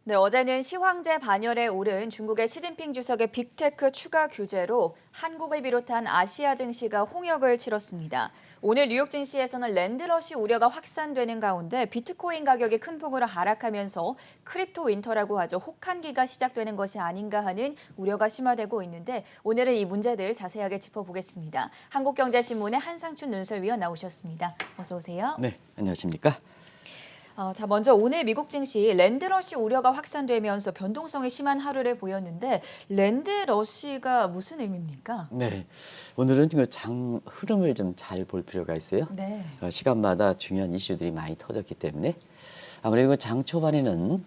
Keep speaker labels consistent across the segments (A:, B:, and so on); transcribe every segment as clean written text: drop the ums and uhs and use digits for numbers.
A: 네, 어제는 시황제 반열에 오른 중국의 시진핑 주석의 빅테크 추가 규제로 한국을 비롯한 아시아 증시가 홍역을 치렀습니다. 오늘 뉴욕 증시에서는 랜드러시 우려가 확산되는 가운데 비트코인 가격이 큰 폭으로 하락하면서 크립토 윈터라고 하죠. 혹한기가 시작되는 것이 아닌가 하는 우려가 심화되고 있는데 오늘은 이 문제들 자세하게 짚어보겠습니다. 한국경제신문의 한상춘 논설위원 나오셨습니다. 어서 오세요.
B: 네, 안녕하십니까?
A: 먼저 오늘 미국 증시 랜드러시 우려가 확산되면서 변동성이 심한 하루를 보였는데 랜드러시가 무슨 의미입니까?
B: 네, 오늘은 그 장 흐름을 좀 잘 볼 필요가 있어요.
A: 네.
B: 시간마다 중요한 이슈들이 많이 터졌기 때문에 아무래도 장 초반에는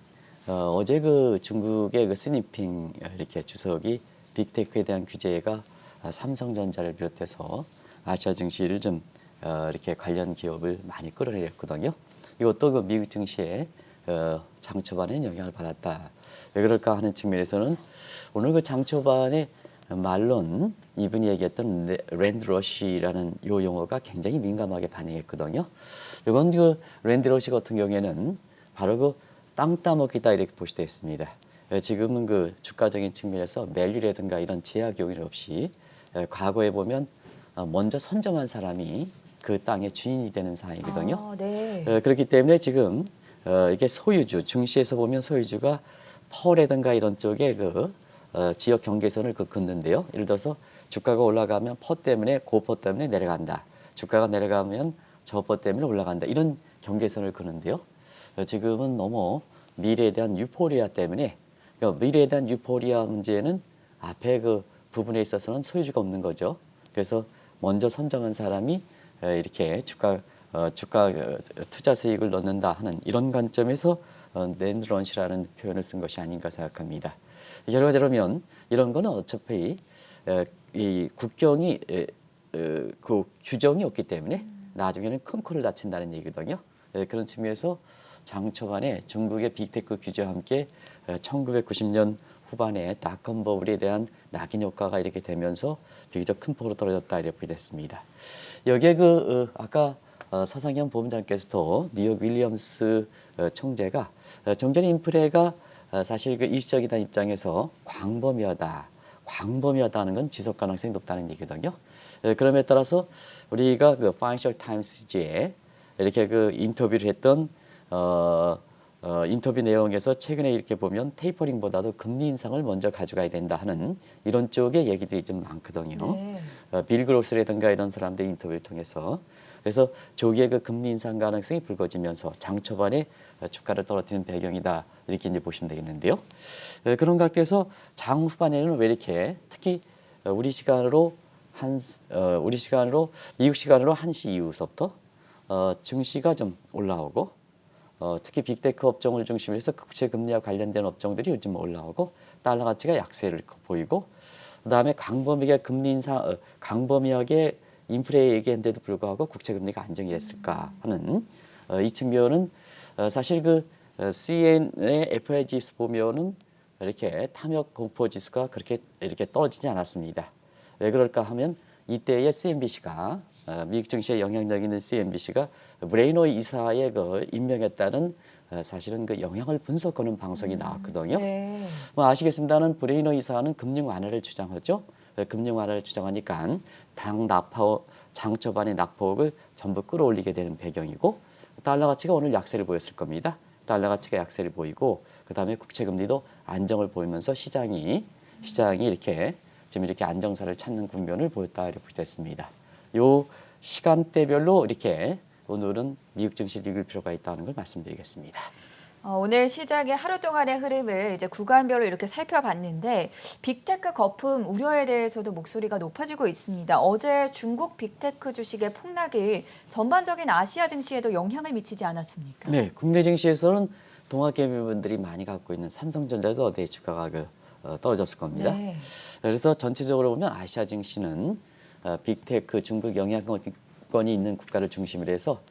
B: 어제 그 중국의 그 시진핑 이렇게 주석이 빅테크에 대한 규제가 삼성전자를 비롯해서 아시아 증시를 좀 이렇게 관련 기업을 많이 끌어내렸거든요. 이것도 그 미국 증시에 장 초반에 영향을 받았다. 왜 그럴까 하는 측면에서는 오늘 그 장 초반에 말론 이분이 얘기했던 랜드러시라는 요 용어가 굉장히 민감하게 반응했거든요. 이건 그 랜드러시 같은 경우에는 바로 그 땅 따먹기다 이렇게 볼 수도 있습니다. 지금은 그 주가적인 측면에서 랠리라든가 이런 제약 요인 없이 과거에 보면 먼저 선점한 사람이 그 땅의 주인이 되는 상황이거든요.
A: 네.
B: 그렇기 때문에 지금 이게 소유주, 증시에서 보면 소유주가 퍼라든가 이런 쪽에 그 지역 경계선을 긋는데요. 예를 들어서 주가가 올라가면 퍼 때문에 고퍼 때문에 내려간다. 주가가 내려가면 저퍼 때문에 올라간다. 이런 경계선을 그는데요. 지금은 너무 미래에 대한 유포리아 때문에 그러니까 미래에 대한 유포리아 문제는 앞에 그 부분에 있어서는 소유주가 없는 거죠. 그래서 먼저 선정한 사람이 이렇게 주가 투자 수익을 넣는다 하는 이런 관점에서 랜드런시라는 표현을 쓴 것이 아닌가 생각합니다. 결과적으로면 이런 거는 어차피 이 국경이 그 규정이 없기 때문에 나중에는 큰 코를 다친다는 얘기거든요. 그런 측면에서 장 초반에 중국의 빅테크 규제와 함께 1990년 후반에 닷컴 버블에 대한 낙인 효과가 이렇게 되면서 비교적 큰 폭으로 떨어졌다 이렇게 됐습니다. 여기에 아까 서상현 본부장께서도 뉴욕 윌리엄스 총재가 정전 인프레가 사실 그 일시적이다는 입장에서 광범위하다는 건 지속 가능성이 높다는 얘기거든요. 그럼에 따라서 우리가 그 파이낸셜 타임스지에 이렇게 그 인터뷰를 했던 인터뷰 내용에서 최근에 이렇게 보면 테이퍼링보다도 금리 인상을 먼저 가져가야 된다 하는 이런 쪽의 얘기들이 좀 많거든요.
A: 네.
B: 빌 그로스라든가 이런 사람들 인터뷰를 통해서 그래서 조기에 그 금리 인상 가능성이 불거지면서 장 초반에 주가를 떨어뜨리는 배경이다 이렇게 이제 보시면 되겠는데요. 그런 각도에서 장 후반에는 왜 이렇게 특히 우리 시간으로 미국 시간으로 1시 이후서부터 증시가 좀 올라오고 특히 빅테크 업종을 중심으로 해서 국채 금리와 관련된 업종들이 요즘 올라오고 달러 가치가 약세를 보이고 그다음에 광범위하게 인플레 얘기했는데도 불구하고 국채 금리가 안정이 됐을까 하는 이 측면은 사실 그 CN의 FI 지수 보면은 이렇게 탐욕 공포 지수가 그렇게 이렇게 떨어지지 않았습니다. 왜 그럴까 하면 이때의 CNBC가 미국 증시에 영향력 있는 CNBC가 브레이너 이사의 그 임명에 따른 사실은 그 영향을 분석하는 방송이 나왔거든요.
A: 네.
B: 뭐 아시겠습니다는 브레이너 이사는 금융 완화를 주장하죠. 금융 완화를 주장하니까 장 초반의 낙폭을 전부 끌어올리게 되는 배경이고 달러 가치가 오늘 약세를 보였을 겁니다. 달러 가치가 약세를 보이고 그다음에 국채 금리도 안정을 보이면서 시장이 이렇게 지금 이렇게 안정사를 찾는 국면을 보였다 이렇게 됐습니다. 요 시간대별로 이렇게 오늘은 미국 증시를 읽을 필요가 있다는 걸 말씀드리겠습니다.
A: 오늘 시작의 하루 동안의 흐름을 이제 구간별로 이렇게 살펴봤는데 빅테크 거품 우려에 대해서도 목소리가 높아지고 있습니다. 어제 중국 빅테크 주식의 폭락이 전반적인 아시아 증시에도 영향을 미치지 않았습니까?
B: 네, 국내 증시에서는 동학개미분들이 많이 갖고 있는 삼성전자도 어제 주가가 떨어졌을 겁니다.
A: 네.
B: 그래서 전체적으로 보면 아시아 증시는 빅테크 중국 영향권이 있는 국가를 중심으로 해서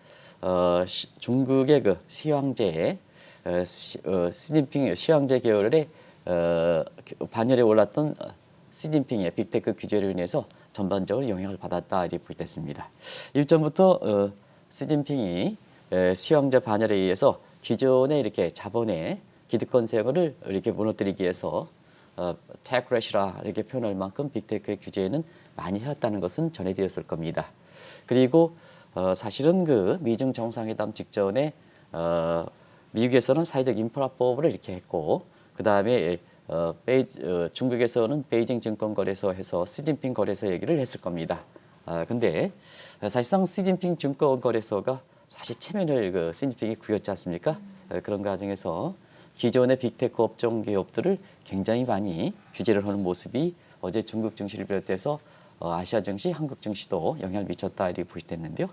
B: 중국의 그 시황제에 시진핑 시황제 계열의 반열에 올랐던 시진핑의 빅테크 규제로 인해서 전반적으로 영향을 받았다 이렇게 보겠습니다. 일전부터 시진핑이 시황제 반열에 의해서 기존의 이렇게 자본의 기득권 세력을 이렇게 무너뜨리기 위해서 테크래시라 이렇게 표현할 만큼 빅테크의 규제는 많이 해왔다는 것은 전해드렸을 겁니다. 그리고 사실은 그 미중 정상회담 직전에 미국에서는 사회적 인프라법을 이렇게 했고 그 다음에 중국에서는 베이징 증권거래소 해서 시진핑 거래소 얘기를 했을 겁니다. 근데 사실상 시진핑 증권거래소가 사실 체면을 그 시진핑이 구겼지 않습니까? 그런 과정에서 기존의 빅테크 업종 기업들을 굉장히 많이 규제를 하는 모습이 어제 중국 증시를 비롯해서 아시아 증시, 한국 증시도 영향을 미쳤다 이렇게 보시됐는데요.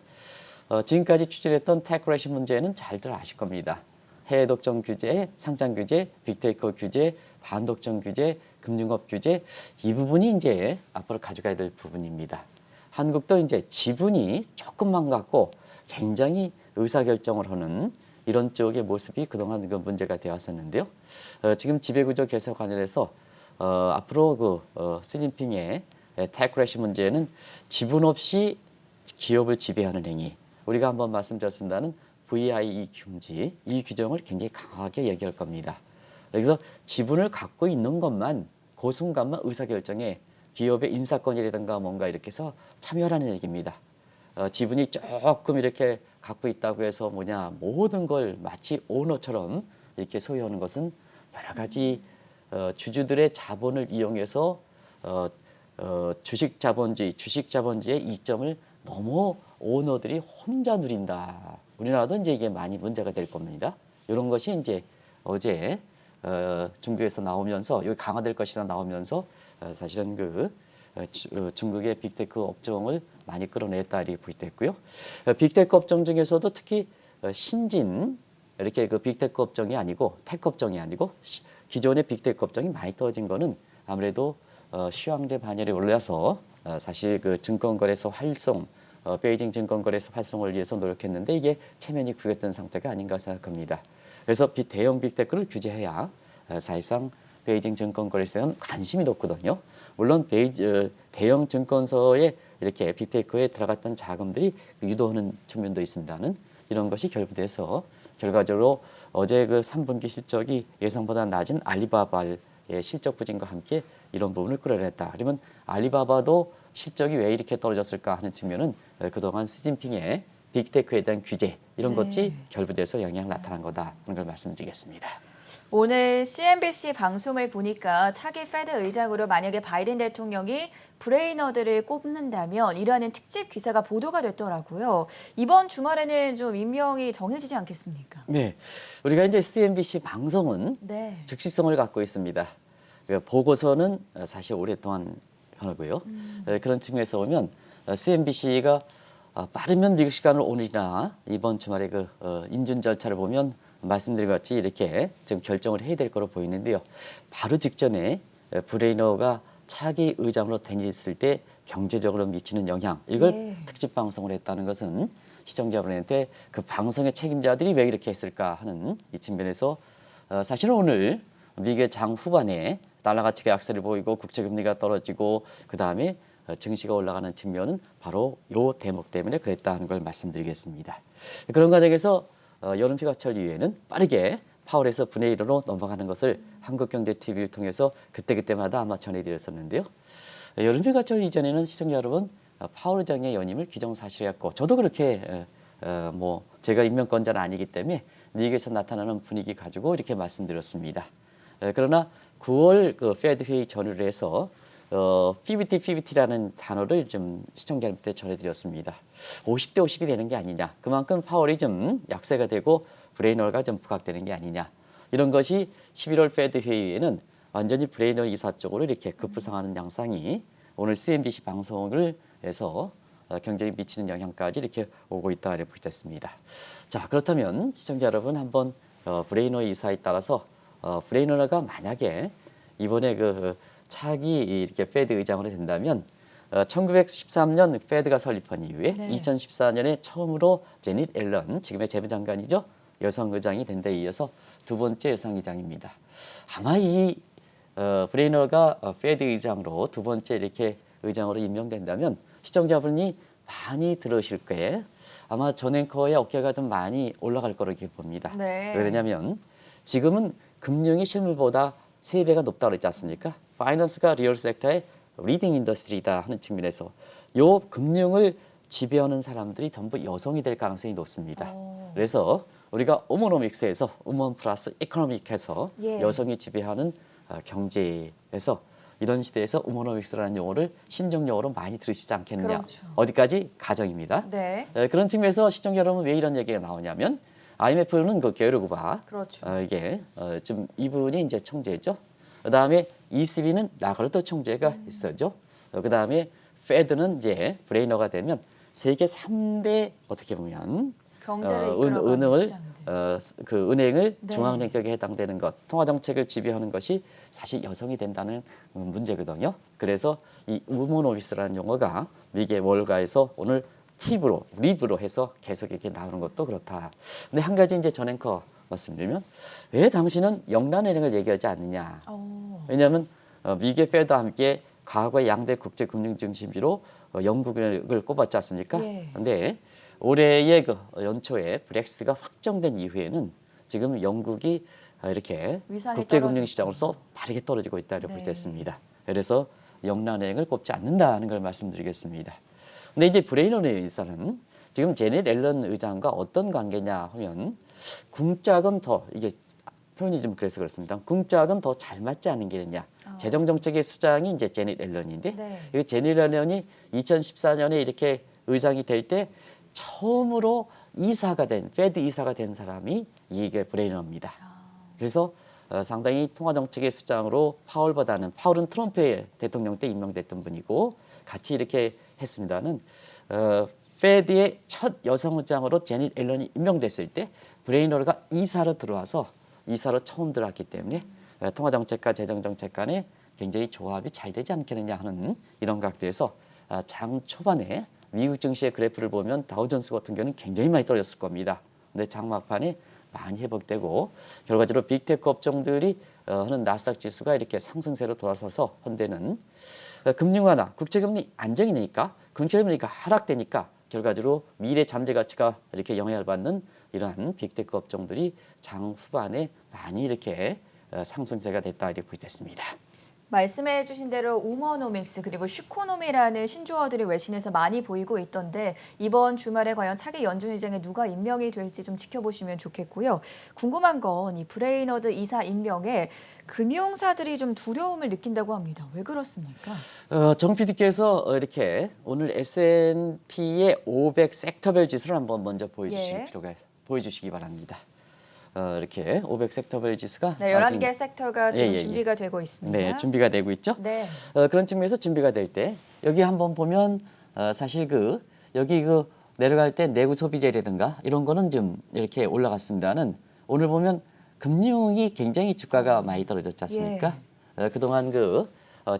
B: 지금까지 추진했던 테크래시 문제는 잘들 아실 겁니다. 해외 독점 규제, 상장 규제, 빅테크 규제, 반독점 규제, 금융업 규제 이 부분이 이제 앞으로 가져가야 될 부분입니다. 한국도 이제 지분이 조금만 갖고 굉장히 의사결정을 하는 이런 쪽의 모습이 그동안 그 문제가 되었었는데요. 지금 지배구조 개선 관련해서 앞으로 시진핑의 테크래시 문제는 지분 없이 기업을 지배하는 행위, 우리가 한번 말씀드렸습니다는 VIE 금지 이 규정을 굉장히 강하게 얘기할 겁니다. 그래서 지분을 갖고 있는 것만 그 순간만 의사결정에 기업의 인사권이라든가 뭔가 이렇게 해서 참여하는 얘기입니다. 지분이 조금 이렇게 갖고 있다고 해서 모든 걸 마치 오너처럼 이렇게 소유하는 것은 여러 가지 주주들의 자본을 이용해서 주식 자본주의의 이점을 너무 오너들이 혼자 누린다. 우리나라도 이제 이게 많이 문제가 될 겁니다. 이런 것이 이제 어제 중국에서 나오면서 여기 강화될 것이다 나오면서 사실은 중국의 빅테크 업종을 많이 끌어냈다 이렇게 보이됐고요. 빅테크 업종 중에서도 특히 신진 이렇게 그 빅테크 업종이 아니고 테크 업종이 아니고 기존의 빅테크 업종이 많이 떨어진 거는 아무래도 시황제 반열에 올라서 사실 그 증권거래소 활성 베이징 증권거래소 활성을 위해서 노력했는데 이게 체면이 구겼던 상태가 아닌가 생각합니다. 그래서 대형 빅테크를 규제해야 사실상 베이징 증권거래소에는 관심이 높거든요. 물론 대형 증권소에 이렇게 빅테크에 들어갔던 자금들이 유도하는 측면도 있습니다는 이런 것이 결부돼서 결과적으로 어제 그 3분기 실적이 예상보다 낮은 알리바바의 실적 부진과 함께 이런 부분을 끌어냈다. 그러면 알리바바도 실적이 왜 이렇게 떨어졌을까 하는 측면은 그동안 시진핑의 빅테크에 대한 규제 이런 것이 결부돼서 영향이 나타난 거다. 그런 걸 말씀드리겠습니다.
A: 오늘 CNBC 방송을 보니까 차기 페드 의장으로 만약에 바이든 대통령이 브레이너드를 꼽는다면 이라는 특집 기사가 보도가 됐더라고요. 이번 주말에는 좀 임명이 정해지지 않겠습니까?
B: 네, 우리가 이제 CNBC 방송은 즉시성을 갖고 있습니다. 보고서는 사실 오랫동안 하고요. 그런 측면에서 보면 CNBC가 빠르면 미국 시간으로 오늘이나 이번 주말에 인준 절차를 보면 말씀드린 것 같이 이렇게 지금 결정을 해야 될 거로 보이는데요. 바로 직전에 브레이너가 차기 의장으로 되었을 때 경제적으로 미치는 영향 이걸 특집 방송을 했다는 것은 시청자분한테 그 방송의 책임자들이 왜 이렇게 했을까 하는 이 측면에서 사실은 오늘 미국의 장 후반에 달러 가치가 약세를 보이고 국채 금리가 떨어지고 그 다음에 증시가 올라가는 측면은 바로 요 대목 때문에 그랬다는 걸 말씀드리겠습니다. 그런 과정에서 여름휴가철 이후에는 빠르게 파월에서 분의 1으로 넘어가는 것을 한국경제TV를 통해서 그때그때마다 아마 전해드렸었는데요. 여름휴가철 이전에는 시청자 여러분 파월 의장의 연임을 기정사실했고 저도 그렇게 제가 임명권자는 아니기 때문에 미국에서 나타나는 분위기 가지고 이렇게 말씀드렸습니다. 그러나 9월 그 페드 회의 전후를 해서 PBT라는 단어를 좀 시청자님한테 전해드렸습니다. 50대 50이 되는 게 아니냐. 그만큼 파월이 좀 약세가 되고 브레이너가 좀 부각되는 게 아니냐. 이런 것이 11월 페드 회의에는 완전히 브레이너 이사 쪽으로 이렇게 급부상하는 양상이 오늘 CNBC 방송을 해서 경제에 미치는 영향까지 이렇게 오고 있다 이렇게 보겠습니다. 자, 그렇다면 시청자 여러분 한번 브레이너 이사에 따라서 브레이너가 만약에 이번에 차기 이렇게 페드 의장으로 된다면 1913년 페드가 설립한 이후에 2014년에 처음으로 제닛 옐런 지금의 재무장관이죠. 여성 의장이 된 데 이어서 두 번째 여성 의장입니다. 아마 이 브레이너가 페드 의장으로 두 번째 이렇게 의장으로 임명된다면 시청자분이 많이 들으실 거예요. 아마 전 앵커의 어깨가 좀 많이 올라갈 거로 이렇게 봅니다. 왜 그러냐면 지금은 금융이 실물보다 3배가 높다고 그랬지 않습니까? 파이낸스가 리얼 섹터의 리딩 인더스트리다 하는 측면에서 요 금융을 지배하는 사람들이 전부 여성이 될 가능성이 높습니다. 그래서 우리가 오모노믹스에서 우먼 플러스 이코노믹해서
A: 예.
B: 여성이 지배하는 경제에서 이런 시대에서 우모노믹스라는 용어를 신종용어로 많이 들으시지 않겠느냐.
A: 그렇죠.
B: 어디까지? 가정입니다.
A: 네.
B: 그런 측면에서 시청자 여러분 왜 이런 얘기가 나오냐면 IMF는 그 게으르고 봐.
A: 그렇죠.
B: 이게 좀 이분이 이제 총재죠. 그다음에 ECB는 라가르트 총재가 있어죠. 그다음에 페드는 이제 브레이너가 되면 세계 3대 어떻게 보면
A: 경제를 이끌어가는
B: 은행을
A: 시장들.
B: 그 은행을
A: 네.
B: 중앙은행격에 해당되는 것, 통화 정책을 지배하는 것이 사실 여성이 된다는 문제거든요. 그래서 이 우먼 오피스라는 용어가 미국의 월가에서 오늘 팁으로 립으로 해서 계속 이렇게 나오는 것도 그렇다. 근데 한 가지 이제 전 앵커 말씀드리면 왜 당신은 영란은행을 얘기하지 않느냐? 왜냐하면 미국의 페드와 함께 과거의 양대 국제 금융 중심지로 영국을 꼽았지 않습니까?
A: 예.
B: 근데 올해의 그 연초에 브렉시트가 확정된 이후에는 지금 영국이 이렇게
A: 위상이
B: 국제금융시장으로서 빠르게 떨어지고 있다고 볼
A: 네.
B: 때 있습니다. 그래서 영란은행을 꼽지 않는다는 걸 말씀드리겠습니다. 근데 이제 브레이너의 의사는 지금 제넷 앨런 의장과 어떤 관계냐 하면 궁짝은 더 이게 표현이 좀 그래서 그렇습니다. 궁짝은 더 잘 맞지 않은 게 있냐. 재정정책의 수장이 이제 제넷 앨런인데
A: 네.
B: 이 제넷 앨런이 2014년에 이렇게 의장이 될 때 처음으로 페드 이사가 된 사람이 이게 브레이너입니다. 그래서 상당히 통화정책의 수장으로 파월은 트럼프의 대통령 때 임명됐던 분이고 같이 이렇게 했습니다는 페드의 첫 여성 의장으로 제닛 앨런이 임명됐을 때 브레이너가 이사로 들어와서 이사로 처음 들어왔기 때문에 통화정책과 재정정책 간에 굉장히 조합이 잘 되지 않겠느냐 하는 이런 각도에서 장 초반에 미국 증시의 그래프를 보면 다우존스 같은 경우는 굉장히 많이 떨어졌을 겁니다. 근데 장 막판에 많이 회복되고 결과적으로 빅테크 업종들이 하는 나스닥 지수가 이렇게 상승세로 돌아서서 현대는 금융 완화, 국채금리 안정이 되니까 국채금리가 하락되니까 결과적으로 미래 잠재 가치가 이렇게 영향을 받는 이러한 빅테크 업종들이 장 후반에 많이 이렇게 상승세가 됐다 이렇게 볼 때 있습니다.
A: 말씀해 주신 대로 우머노믹스 그리고 슈코노미라는 신조어들이 외신에서 많이 보이고 있던데 이번 주말에 과연 차기 연준의장에 누가 임명이 될지 좀 지켜보시면 좋겠고요. 궁금한 건 이 브레이너드 이사 임명에 금융사들이 좀 두려움을 느낀다고 합니다. 왜 그렇습니까?
B: 정 PD께서 이렇게 오늘 S&P의 500 섹터별 지수를 한번 먼저 보여주시기 바랍니다. 이렇게 500 섹터별 지수가
A: 네, 11개 섹터가 지금 준비가 되고 있습니다.
B: 네, 준비가 되고 있죠.
A: 네.
B: 그런 측면에서 준비가 될 때 여기 한번 보면 사실 여기 내려갈 때 내구 소비재라든가 이런 거는 좀 이렇게 올라갔습니다는 오늘 보면 금융이 굉장히 주가가 많이 떨어졌지 않습니까? 그동안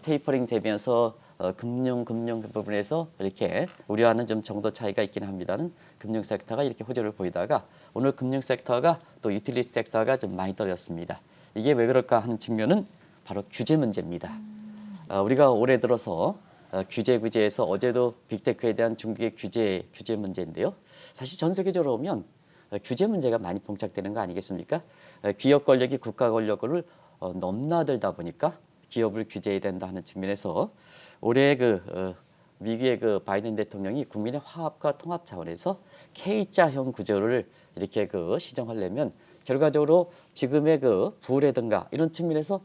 B: 테이퍼링 되면서 금융 부분에서 이렇게 우려하는 좀 정도 차이가 있긴 합니다는 금융 섹터가 이렇게 호조를 보이다가 오늘 금융 섹터가 또 유틸리티 섹터가 좀 많이 떨어졌습니다. 이게 왜 그럴까 하는 측면은 바로 규제 문제입니다. 우리가 올해 들어서 규제에서 어제도 빅테크에 대한 중국의 규제 문제인데요. 사실 전 세계적으로 보면 규제 문제가 많이 봉착되는 거 아니겠습니까? 기업 권력이 국가 권력을 넘나들다 보니까 기업을 규제해야 된다 하는 측면에서 올해 미국의 바이든 대통령이 국민의 화합과 통합 차원에서 K자형 구조를 이렇게 시정하려면 결과적으로 지금의 부라든가 이런 측면에서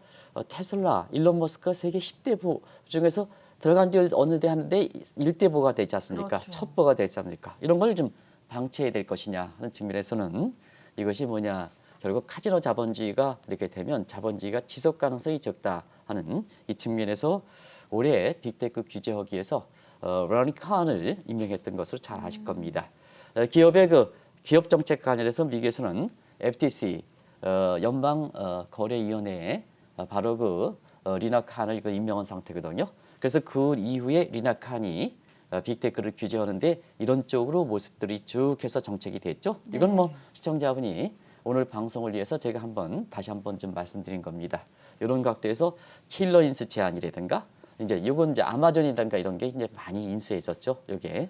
B: 테슬라, 일론 머스크가 세계 10대 부 중에서 들어간 지 어느 때 하는데 1대 부가 되지 않습니까?
A: 그렇죠.
B: 첫 부가 되지 않습니까? 이런 걸 좀 방치해야 될 것이냐 하는 측면에서는 이것이 뭐냐 결국 카지노 자본주의가 이렇게 되면 자본주의가 지속 가능성이 적다 하는 이 측면에서 올해 빅테크 규제하기 위해서 러니 칸을 임명했던 것을 잘 아실 겁니다. 기업의 기업 정책 관련해서 미국에서는 FTC 연방 거래위원회에 바로 리나 칸을 임명한 상태거든요. 그래서 그 이후에 리나 칸이 빅테크를 규제하는데 이런 쪽으로 모습들이 쭉 해서 정책이 됐죠. 이건 뭐 시청자분이 오늘 방송을 위해서 제가 다시 한번 좀 말씀드린 겁니다. 이런 각도에서 킬러 인수 제한이라든가 이건 아마존이든가 이런 게 이제 많이 인수해졌죠. 이게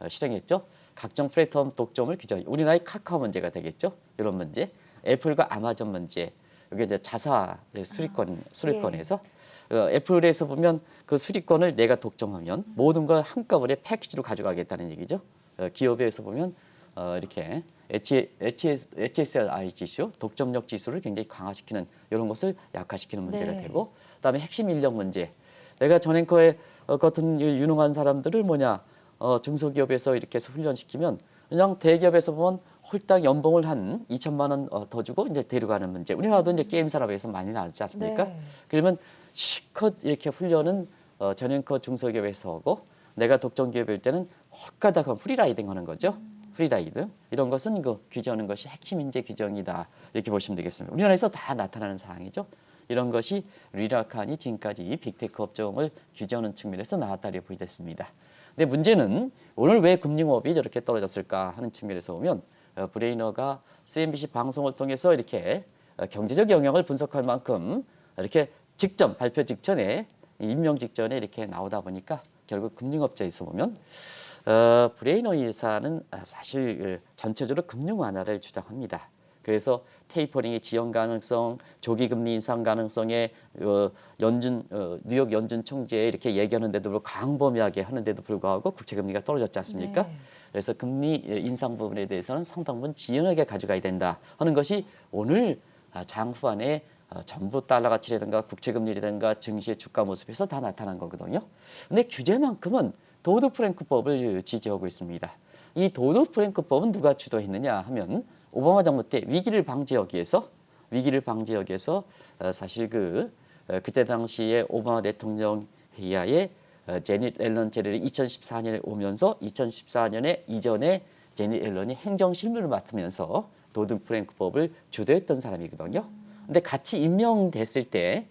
B: 실행했죠. 각종 플랫폼 독점을 규제. 우리나라의 카카오 문제가 되겠죠. 이런 문제. 애플과 아마존 문제. 이게 이제 자사의 수리권에서 애플에서 보면 그 수리권을 내가 독점하면 모든 걸 한꺼번에 패키지로 가져가겠다는 얘기죠. 기업에서 보면 이렇게 HSI 지수, 독점력 지수를 굉장히 강화시키는 이런 것을 약화시키는 문제가
A: 네.
B: 되고, 그다음에 핵심 인력 문제. 내가 전 앵커의 같은 유능한 사람들을 중소기업에서 이렇게 해서 훈련시키면 그냥 대기업에서 보면 홀딱 연봉을 한 2천만 원 더 주고 이제 데려가는 문제. 우리나라도 이제 게임 산업에서 많이 나왔지 않습니까?
A: 네.
B: 그러면 실컷 이렇게 훈련은 전 앵커 중소기업에서 하고, 내가 독점 기업일 때는 홀가닥 프리라이딩 하는 거죠. 프리라이드. 이런 것은 이거 규정하는 것이 핵심 인재 규정이다. 이렇게 보시면 되겠습니다. 우리나라에서 다 나타나는 사항이죠. 이런 것이 리라칸이 지금까지 빅테크 업종을 규정하는 측면에서 나왔다 이렇게 보이겠습니다. 근데 문제는 오늘 왜 금융업이 저렇게 떨어졌을까 하는 측면에서 보면 브레이너가 CNBC 방송을 통해서 이렇게 경제적 영향을 분석할 만큼 이렇게 발표 직전에 임명 직전에 이렇게 나오다 보니까 결국 금융업체에서 보면 브레이너 이사는 사실 전체적으로 금융 완화를 주장합니다. 그래서 테이퍼링의 지연 가능성, 조기 금리 인상 가능성에 뉴욕 연준 총재 이렇게 얘기하는데도 불구하고 광범위하게 하는데도 불구하고 국채 금리가 떨어졌지 않습니까?
A: 네.
B: 그래서 금리 인상 부분에 대해서는 상당 부분 지연하게 가져가야 된다 하는 것이 오늘 장 후반에 전부 달러 가치라든가 국채 금리라든가 증시의 주가 모습에서 다 나타난 거거든요. 근데 규제만큼은 도드 프랭크법을 지지하고 있습니다. 이 도드 프랭크법은 누가 주도했느냐 하면 오바마 정부 때 위기를 방지하기 위해서 사실 그때 당시에 오바마 대통령 하에 제닛 앨런 체리를 2014년에 오면서 2014년에 이전에 제닛 앨런이 행정 실무를 맡으면서 도드 프랭크법을 주도했던 사람이거든요. 근데 같이 임명됐을 때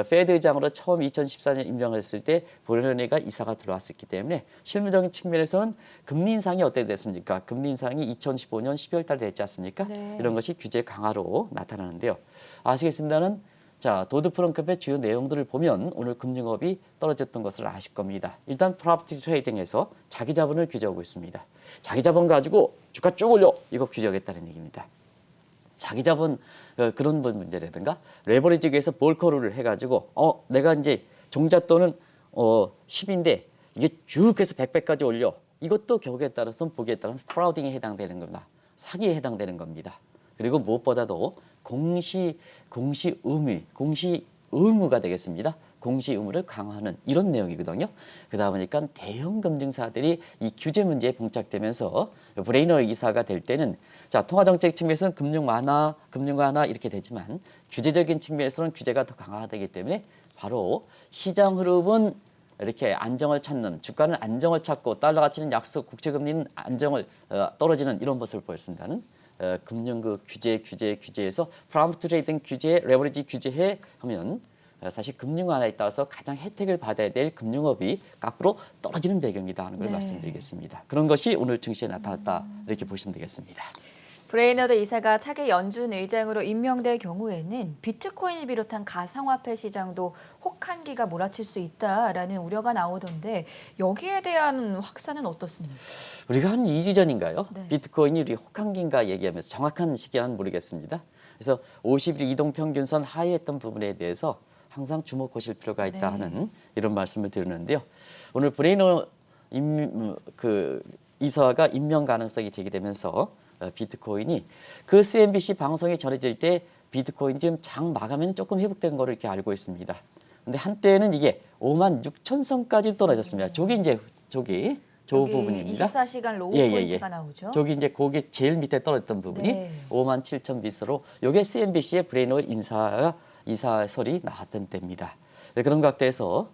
B: 페드 의장으로 처음 2014년 임명했을 때 브레너가 이사가 들어왔었기 때문에 실무적인 측면에서는 금리 인상이 어떻게 됐습니까? 금리 인상이 2015년 12월 달 됐지 않습니까?
A: 네.
B: 이런 것이 규제 강화로 나타나는데요. 아시겠습니다는 도드 프랭크법의 주요 내용들을 보면 오늘 금융업이 떨어졌던 것을 아실 겁니다. 일단 프로퍼티 트레이딩에서 자기 자본을 규제하고 있습니다. 자기 자본 가지고 주가 쭉 올려 이거 규제하겠다는 얘기입니다. 자기 자본 그런 문제라든가 레버리지에서 볼커를 해가지고 내가 이제 종잣돈은 10인데 이게 쭉 해서 100배까지 올려, 이것도 결국에 따라서는 보기에 따라서 프라우딩에 해당되는 겁니다. 사기에 해당되는 겁니다. 그리고 무엇보다도 공시 의무가 되겠습니다. 공시 의무를 강화하는 이런 내용이거든요. 그러다 보니까 대형 금융사들이 이 규제 문제에 봉착되면서 브레이너 이사가 될 때는 통화정책 측면에서는 금융 완화 이렇게 되지만 규제적인 측면에서는 규제가 더 강화되기 때문에 바로 시장 흐름은 이렇게 안정을 찾는, 주가는 안정을 찾고 달러 가치는 약속, 국채 금리는 안정을 떨어지는 이런 모습을 보였습니다는 금융 규제에서 프롬프트 트레이딩 규제, 레버리지 규제해 하면 사실 금융 완화에 따라서 가장 혜택을 받아야 될 금융업이 거꾸로 떨어지는 배경이다 하는 걸
A: 네.
B: 말씀드리겠습니다. 그런 것이 오늘 증시에 나타났다 이렇게 보시면 되겠습니다.
A: 브레이너드 이사가 차기 연준 의장으로 임명될 경우에는 비트코인을 비롯한 가상화폐 시장도 혹한기가 몰아칠 수 있다라는 우려가 나오던데 여기에 대한 확산은 어떻습니까?
B: 우리가 한 2주 전인가요?
A: 네.
B: 비트코인이 우리 혹한기인가 얘기하면서 정확한 시기는 모르겠습니다. 그래서 50일 이동평균선 하에 했던 부분에 대해서 항상 주목하실 필요가 있다
A: 네.
B: 하는 이런 말씀을 드리는데요. 오늘 브레이너 이사가 임명 가능성이 제기되면서 비트코인이 그 CNBC 방송이 전해질 때 비트코인 지금 장 마감에는 조금 회복된 거로 이렇게 알고 있습니다. 근데 한때는 이게 56,000선까지 떨어졌습니다. 저기 저 부분입니다.
A: 24시간 로우 포인트가 나오죠.
B: 저기 이제 거기 제일 밑에 떨어졌던 부분이
A: 네.
B: 57,000비스로 이게 CNBC의 브레이너 이사설이 나왔던 때입니다. 네, 그런 각도에서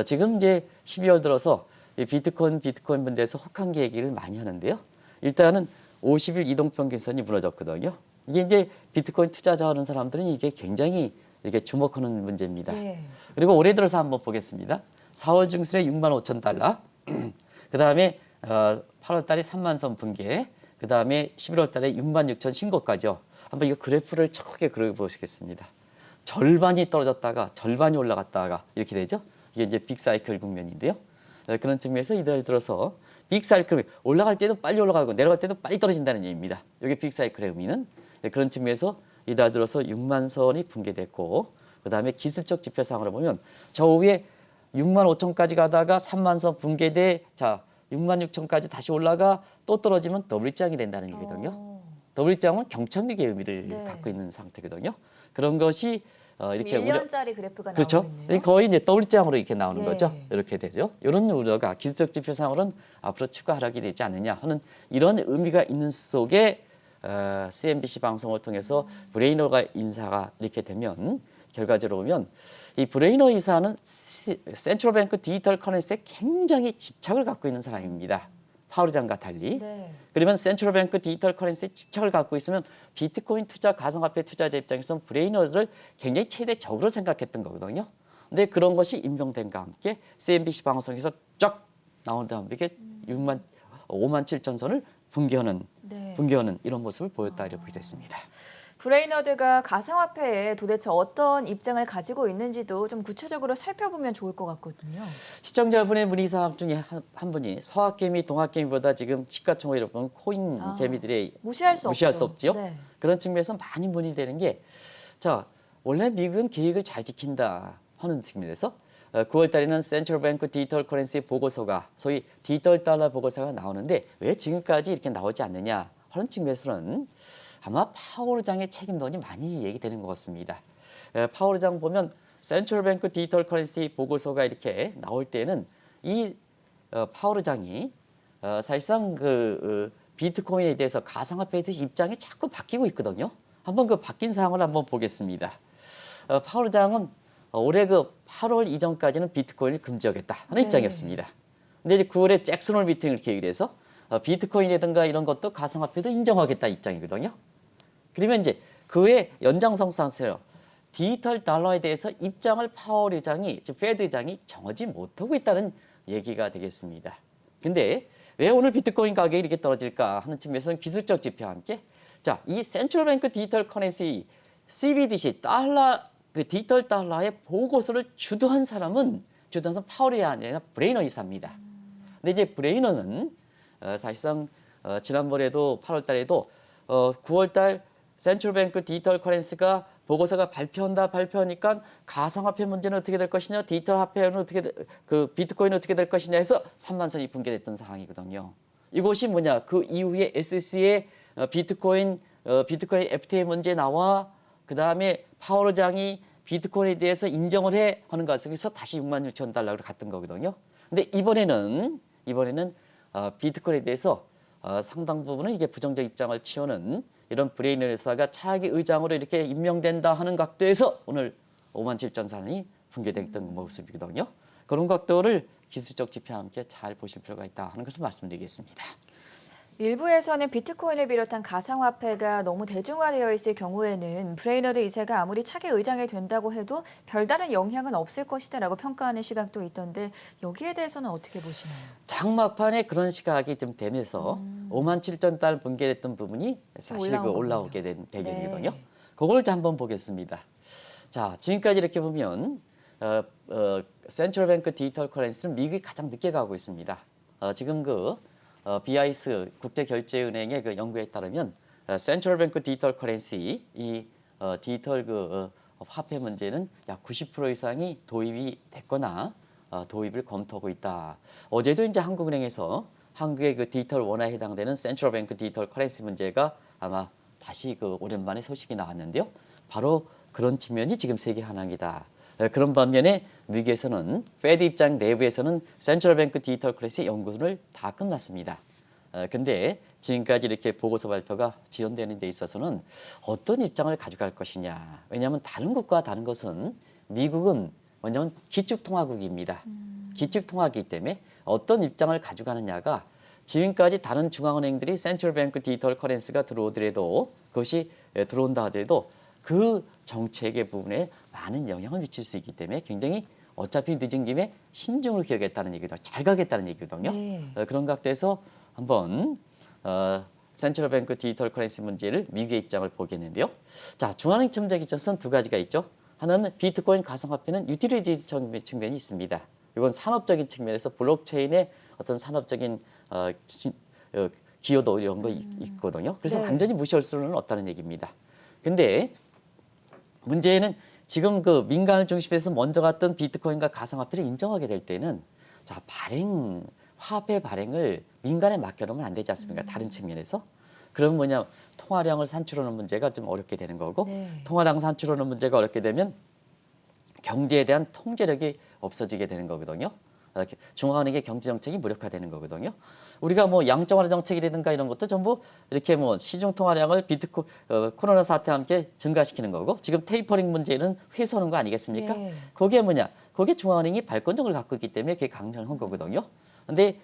B: 지금 이제 12월 들어서 이 비트코인 문제에서 혹한기 얘기를 많이 하는데요. 일단은 50일 이동평균선이 무너졌거든요. 이게 이제 비트코인 투자자 하는 사람들은 이게 굉장히 이렇게 주목하는 문제입니다.
A: 네.
B: 그리고 올해 들어서 한번 보겠습니다. 4월 중순에 65,000달러, 그 다음에 8월 달에 3만 선 붕괴, 그 다음에 11월 달에 66,000 신고까지요. 한번 이거 그래프를 척하게 그려보시겠습니다. 절반이 떨어졌다가 절반이 올라갔다가 이렇게 되죠. 이게 이제 빅사이클 국면인데요. 그런 측면에서 이달 들어서 빅사이클 올라갈 때도 빨리 올라가고 내려갈 때도 빨리 떨어진다는 얘기입니다. 이게 빅사이클의 의미는 그런 측면에서 이달 들어서 6만 선이 붕괴됐고 그다음에 기술적 지표상으로 보면 저 위에 6만 5천까지 가다가 3만 선 붕괴돼 자 6만 6천까지 다시 올라가 또 떨어지면 더블장이 된다는 얘기거든요. 더블장은 경착륙의 의미를
A: 네.
B: 갖고 있는 상태거든요. 그런 것이
A: 지금
B: 이렇게
A: 1년짜리 그래프가
B: 그렇죠.
A: 나오고 있네요.
B: 거의 이제 더블장으로 이렇게 나오는
A: 예.
B: 거죠. 이렇게 되죠. 이런 우려가 기술적 지표상으로는 앞으로 추가 하락이 되지 않느냐 하는 이런 의미가 있는 속에 CNBC 방송을 통해서 브레이너가 인사가 이렇게 되면 결과적으로 보면 이 브레이너 이사는 센트럴뱅크 디지털 커런시에 굉장히 집착을 갖고 있는 사람입니다. 파월 의장과 달리.
A: 네.
B: 그러면 센트럴뱅크 디지털 커런시에 집착을 갖고 있으면 비트코인 투자, 가상화폐 투자자 입장에서는 브레이너를 굉장히 최대 적으로 생각했던 거거든요. 근데 그런 것이 임명된과 함께 CNBC 방송에서 쫙 나온 다음에 이게 5만 7천 선을 붕괴하는
A: 네.
B: 이런 모습을 보였다 이렇게 보겠습니다.
A: 브레이너드가 가상화폐에 도대체 어떤 입장을 가지고 있는지도 좀 구체적으로 살펴보면 좋을 것 같거든요.
B: 시청자분의 문의사항 중에 한 분이 서학개미, 동학개미보다 지금 시가총액을 보면 코인 개미들의
A: 무시할 수 없죠.
B: 없지요.
A: 네.
B: 그런 측면에서 많이 문의되는 게 자 원래 미국은 계획을 잘 지킨다 하는 측면에서 9월 달에는 센트럴뱅크 디지털 커런시 보고서가 소위 디지털 달러 보고서가 나오는데 왜 지금까지 이렇게 나오지 않느냐 하는 측면에서는 아마 파월 의장의 책임론이 많이 얘기되는 것 같습니다. 파월 의장 보면 센트럴뱅크 디지털 커런시 보고서가 이렇게 나올 때는 이 파월 의장이 사실상 비트코인에 대해서 가상화폐에 대해서 입장이 자꾸 바뀌고 있거든요. 한번 그 바뀐 사항을 한번 보겠습니다. 파월 의장은 올해 8월 이전까지는 비트코인을 금지하겠다 하는
A: 네.
B: 입장이었습니다. 근데 이제 9월에 잭슨 홀 미팅을 계획을 해서 비트코인이라든가 이런 것도 가상화폐도 인정하겠다 입장이거든요. 그러면 이제 그의 연장선상태로 디지털 달러에 대해서 입장을 파월 의장이, 즉 페드 의장이 정하지 못하고 있다는 얘기가 되겠습니다. 근데 왜 오늘 비트코인 가격이 이렇게 떨어질까 하는 측면에서는 기술적 지표와 함께 자, 이 센트럴뱅크 디지털 커런시 CBDC 그 디지털 달러의 보고서를 주도한 사람은 파월이 아니라 브레이너 이사입니다. 근데 이제 브레이너는 사실상 지난번에도 8월 달에도 9월 달 센트럴뱅크 디지털 커런시가 보고서가 발표하니까 가상화폐 문제는 어떻게 될 것이냐, 디지털 화폐는 비트코인은 어떻게 될 것이냐 해서 3만 선이 붕괴됐던 상황이거든요. 이것이 뭐냐? 그 이후에 SEC의 비트코인 FTA 문제 나와 그 다음에 파월 의장이 비트코인에 대해서 인정을 해 하는 과정에서 다시 6만 6천 달러로 갔던 거거든요. 근데 이번에는 비트코인에 대해서 상당 부분은 이게 부정적 입장을 취하는 이런 브레이너 회사가 차기 의장으로 이렇게 임명된다 하는 각도에서 오늘 5만 7천 선이 붕괴됐던 모습이거든요. 그런 각도를 기술적 지표와 함께 잘 보실 필요가 있다 하는 것을 말씀드리겠습니다.
A: 일부에서는 비트코인을 비롯한 가상화폐가 너무 대중화되어 있을 경우에는 브레이너드 이사가 아무리 차기 의장이 된다고 해도 별다른 영향은 없을 것이다라고 평가하는 시각도 있던데 여기에 대해서는 어떻게 보시나요?
B: 장막판에 그런 시각이 좀 되면서 5만 7천 달 붕괴됐던 부분이 사실 올라오게 된 배경이거든요.
A: 네.
B: 그걸 한번 보겠습니다. 자, 지금까지 이렇게 보면 센트럴뱅크 디지털 커런시는 미국이 가장 늦게 가고 있습니다. 지금 BIS 국제결제은행의 그 연구에 따르면 센트럴뱅크 디지털 커런시 이 디지털 화폐 문제는 약 90% 이상이 도입이 됐거나 도입을 검토하고 있다. 어제도 이제 한국은행에서 한국의 그 디지털 원화에 해당되는 센트럴뱅크 디지털 커런시 문제가 아마 다시 오랜만에 소식이 나왔는데요. 바로 그런 측면이 지금 세계 현황이다. 그런 반면에 미국에서는 페드 입장 내부에서는 센트럴뱅크 디지털 커런시 연구를 다 끝났습니다. 근데 지금까지 이렇게 보고서 발표가 지연되는 데 있어서는 어떤 입장을 가져갈 것이냐. 왜냐하면 다른 국가와 다른 것은 미국은 뭐냐면 기축통화국입니다. 기축통화이기 때문에 어떤 입장을 가져가느냐가 지금까지 다른 중앙은행들이 센트럴뱅크 디지털 커런시가 들어오더라도 그것이 들어온다 하더라도 그 정책의 부분에 많은 영향을 미칠 수 있기 때문에 굉장히 어차피 늦은 김에 신중을 기하겠다는 얘기도 잘 가겠다는 얘기거든요.
A: 네.
B: 그런 각도에서 한번 센트럴뱅크 디지털 커런시 문제를 미국의 입장을 보겠는데요. 자, 중앙은행 정책 입장에서는 두 가지가 있죠. 하나는 비트코인 가상화폐는 유틸리티 측면이 있습니다. 이건 산업적인 측면에서 블록체인의 어떤 산업적인 기여도 이런 거 있거든요. 그래서
A: 네.
B: 완전히 무시할 수는 없다는 얘기입니다. 근데 문제는 지금 그 민간을 중심해서 먼저 갔던 비트코인과 가상화폐를 인정하게 될 때는 자 화폐 발행을 민간에 맡겨놓으면 안 되지 않습니까? 다른 측면에서. 그럼 뭐냐 통화량을 산출하는 문제가 좀 어렵게 되는 거고
A: 네.
B: 통화량 산출하는 문제가 어렵게 되면 경제에 대한 통제력이 없어지게 되는 거거든요. 이렇게 중앙은행의 경제 정책이 무력화되는 거거든요. 우리가 뭐 양적완화 정책이라든가 이런 것도 전부 이렇게 뭐 시중 통화량을 코로나 사태와 함께 증가시키는 거고 지금 테이퍼링 문제는 회수하는 거 아니겠습니까?
A: 네.
B: 거기에 뭐냐? 거기에 중앙은행이 발권력을 갖고 있기 때문에 그게 강력한 거거든요. 근데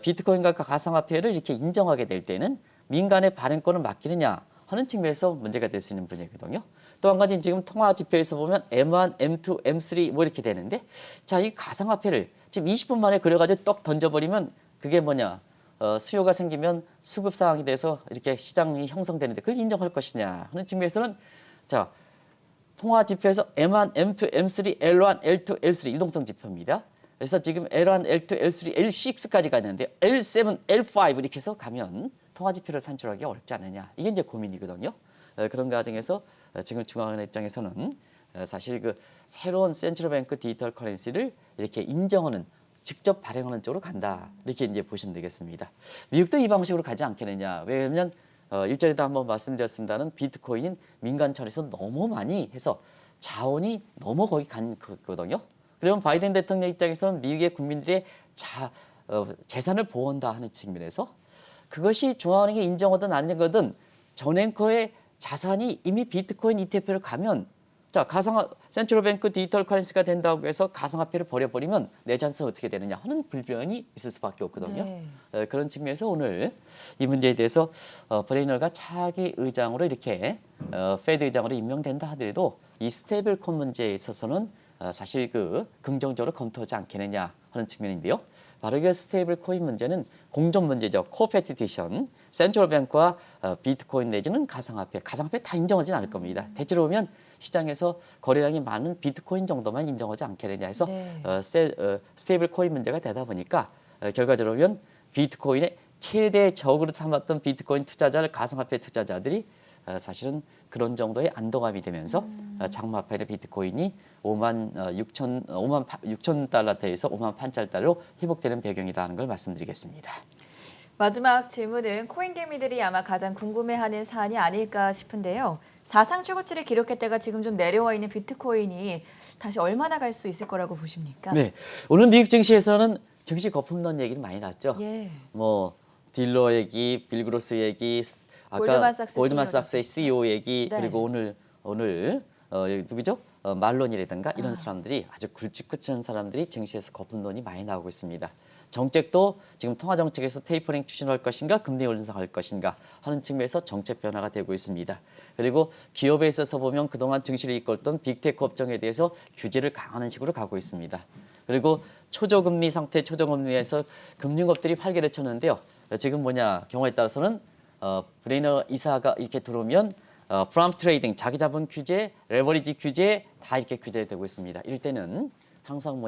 B: 비트코인과 가상화폐를 이렇게 인정하게 될 때는 민간의 발행권을 맡기느냐 하는 측면에서 문제가 될 수 있는 분야거든요. 또 한 가지 지금 통화 지표에서 보면 M1, M2, M3 뭐 이렇게 되는데 자, 이 가상화폐를 지금 20분 만에 그려가지고 떡 던져버리면 그게 뭐냐 수요가 생기면 수급 상황이 돼서 이렇게 시장이 형성되는데 그걸 인정할 것이냐 하는 측면에서는 자 통화 지표에서 M1, M2, M3, L1, L2, L3 유동성 지표입니다. 그래서 지금 L1, L2, L3, L6까지 가는데 L7, L5 이렇게 해서 가면 통화 지표를 산출하기 어렵지 않느냐. 이게 이제 고민이거든요. 그런 과정에서 지금 중앙은행 입장에서는 사실 그 새로운 센트럴뱅크 디지털 커런시를 이렇게 인정하는 직접 발행하는 쪽으로 간다. 이렇게 이제 보시면 되겠습니다. 미국도 이 방식으로 가지 않겠느냐. 왜냐하면 일전에도 한번 말씀드렸습니다는 비트코인은 민간 차원에서 너무 많이 해서 자원이 너무 거기 간 거거든요. 그러면 바이든 대통령 입장에서는 미국의 국민들의 재산을 보호한다 하는 측면에서 그것이 중앙은행이 인정하든 아니거든 전 앵커의 자산이 이미 비트코인 ETF를 가면 자 센트럴뱅크 디지털 커런시가 된다고 해서 가상화폐를 버려버리면 내 자산은 어떻게 되느냐 하는 불변이 있을 수밖에 없거든요.
A: 네.
B: 그런 측면에서 오늘 이 문제에 대해서 브레이너가 차기 의장으로 이렇게 페드 의장으로 임명된다 하더라도 이 스테이블콘 문제에 있어서는 사실 그 긍정적으로 검토하지 않겠느냐 하는 측면인데요. 바로 그 스테이블 코인 문제는 공존 문제죠. 코페티티션, 센트럴뱅크와 비트코인 내지는 가상화폐 다 인정하지는 않을 겁니다. 대체로 보면 시장에서 거래량이 많은 비트코인 정도만 인정하지 않겠느냐 해서
A: 네.
B: 스테이블 코인 문제가 되다 보니까 결과적으로 보면 비트코인의 최대 적으로 삼았던 비트코인 투자자를 가상화폐 투자자들이 사실은 그런 정도의 안도감이 되면서 장마파의 비트코인이 5만 6천 달러대에서 5만 8천 달러로 회복되는 배경이다 하는 걸 말씀드리겠습니다.
A: 마지막 질문은 코인개미들이 아마 가장 궁금해하는 사안이 아닐까 싶은데요. 사상 최고치를 기록했다가 지금 좀 내려와 있는 비트코인이 다시 얼마나 갈 수 있을 거라고 보십니까?
B: 네, 오늘 미국 증시에서는 증시 거품론 얘기를 많이 났죠.
A: 예.
B: 뭐 딜러 얘기, 빌그로스 얘기, 아까 골드만삭스의 CEO 얘기
A: 네.
B: 그리고 오늘 누구죠? 말론이라든가 이런 사람들이 아주 굵직굵직한 사람들이 증시에서 거품론이 많이 나오고 있습니다. 정책도 지금 통화 정책에서 테이퍼링 추진할 것인가 금리 인상할 것인가 하는 측면에서 정책 변화가 되고 있습니다. 그리고 기업에 있어서 보면 그동안 증시를 이끌었던 빅테크 업종에 대해서 규제를 강화하는 식으로 가고 있습니다. 그리고 초저금리 상태 초저금리에서 금융업들이 활개를 쳤는데요. 지금 경우에 따라서는 브레이너 이사가 이렇게 들어오면 프롬프트 트레이딩, 자기 자본 규제, 레버리지 규제 다 이렇게 규제되고 있습니다. 이럴 때는 항상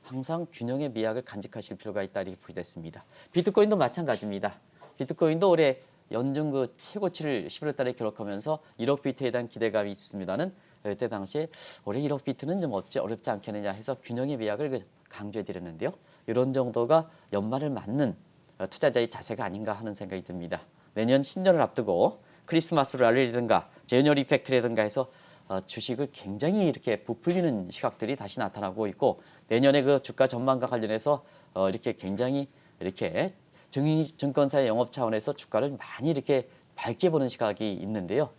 B: 항상 균형의 미학을 간직하실 필요가 있다 이렇게 보겠습니다. 비트코인도 마찬가지입니다. 비트코인도 올해 연중 그 최고치를 11월 달에 기록하면서 1억 비트에 대한 기대감이 있습니다는 그때 당시에 올해 1억 비트는 좀 어렵지 않겠느냐 해서 균형의 미학을 강조해 드렸는데요. 이런 정도가 연말을 맞는 투자자의 자세가 아닌가 하는 생각이 듭니다. 내년 신년을 앞두고 크리스마스 랠리라든가 제너럴 이펙트라든가 해서 주식을 굉장히 이렇게 부풀리는 시각들이 다시 나타나고 있고 내년에 그 주가 전망과 관련해서 이렇게 굉장히 이렇게 증권사의 영업 차원에서 주가를 많이 이렇게 밝게 보는 시각이 있는데요.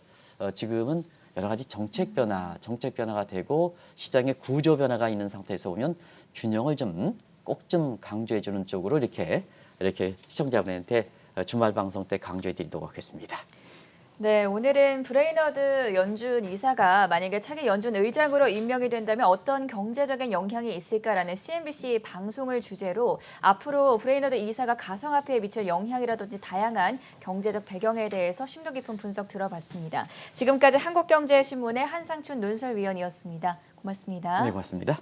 B: 지금은 여러 가지 정책 변화가 되고 시장의 구조 변화가 있는 상태에서 보면 균형을 꼭 좀 강조해 주는 쪽으로 이렇게 시청자분한테 주말 방송 때 강조해 드리도록 하겠습니다.
A: 네, 오늘은 브레이너드 연준 이사가 만약에 차기 연준 의장으로 임명이 된다면 어떤 경제적인 영향이 있을까라는 CNBC 방송을 주제로 앞으로 브레이너드 이사가 가상화폐에 미칠 영향이라든지 다양한 경제적 배경에 대해서 심도 깊은 분석 들어봤습니다. 지금까지 한국경제신문의 한상춘 논설위원이었습니다. 고맙습니다.
B: 네, 고맙습니다.